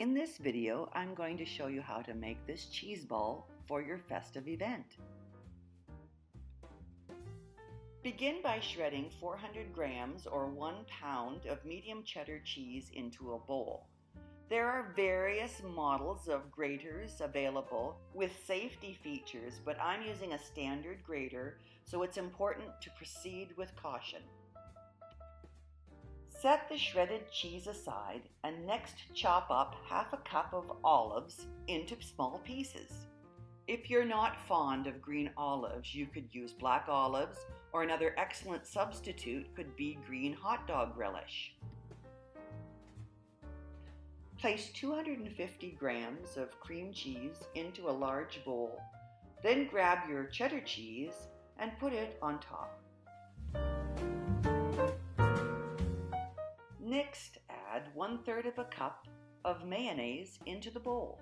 In this video, I'm going to show you how to make this cheese ball for your festive event. Begin by shredding 400 grams or 1 pound of medium cheddar cheese into a bowl. There are various models of graters available with safety features, but I'm using a standard grater, so it's important to proceed with caution. Set the shredded cheese aside and next chop up half a cup of olives into small pieces. If you're not fond of green olives, you could use black olives, or another excellent substitute could be green hot dog relish. Place 250 grams of cream cheese into a large bowl, then grab your cheddar cheese and put it on top. Next, add 1/3 of a cup of mayonnaise into the bowl,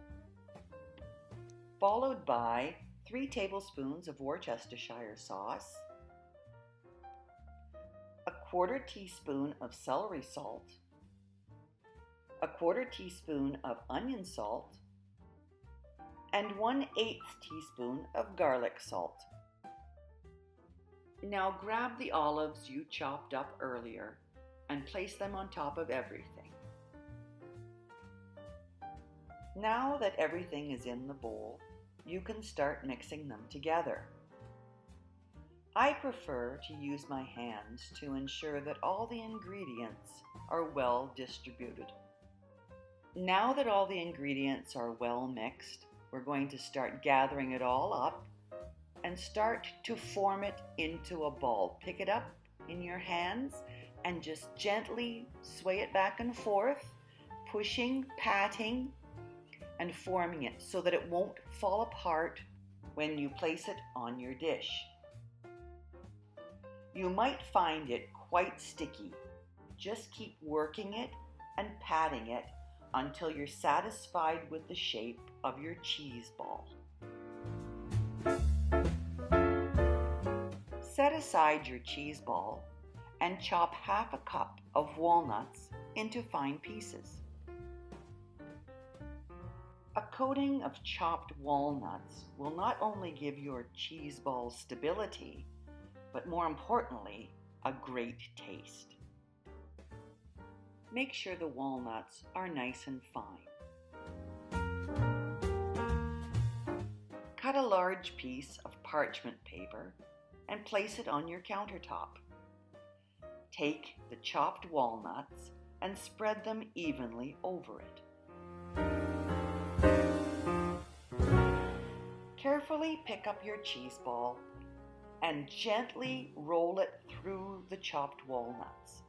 followed by 3 tablespoons of Worcestershire sauce, a 1/4 teaspoon of celery salt, a 1/4 teaspoon of onion salt, and 1/8 teaspoon of garlic salt. Now grab the olives you chopped up earlier and place them on top of everything. Now that everything is in the bowl, you can start mixing them together. I prefer to use my hands to ensure that all the ingredients are well distributed. Now that all the ingredients are well mixed, we're going to start gathering it all up and start to form it into a ball. Pick it up in your hands and just gently sway it back and forth, pushing, patting, and forming it so that it won't fall apart when you place it on your dish. You might find it quite sticky. Just keep working it and patting it until you're satisfied with the shape of your cheese ball. Set aside your cheese ball and chop half a cup of walnuts into fine pieces. A coating of chopped walnuts will not only give your cheese ball stability, but more importantly, a great taste. Make sure the walnuts are nice and fine. Cut a large piece of parchment paper and place it on your countertop. Take the chopped walnuts and spread them evenly over it. Carefully pick up your cheese ball and gently roll it through the chopped walnuts.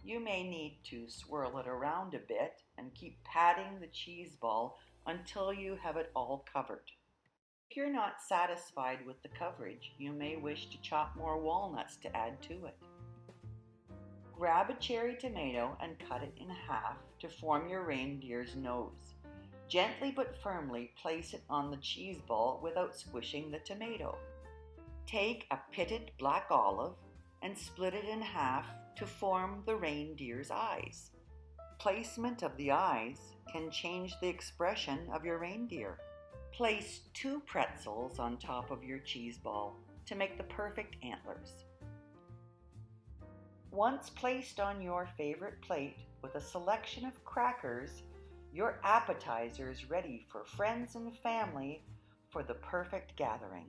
You may need to swirl it around a bit and keep patting the cheese ball until you have it all covered. If you're not satisfied with the coverage, you may wish to chop more walnuts to add to it. Grab a cherry tomato and cut it in half to form your reindeer's nose. Gently but firmly place it on the cheese ball without squishing the tomato. Take a pitted black olive and split it in half to form the reindeer's eyes. Placement of the eyes can change the expression of your reindeer. Place 2 pretzels on top of your cheese ball to make the perfect antlers. Once placed on your favorite plate with a selection of crackers, your appetizer is ready for friends and family for the perfect gathering.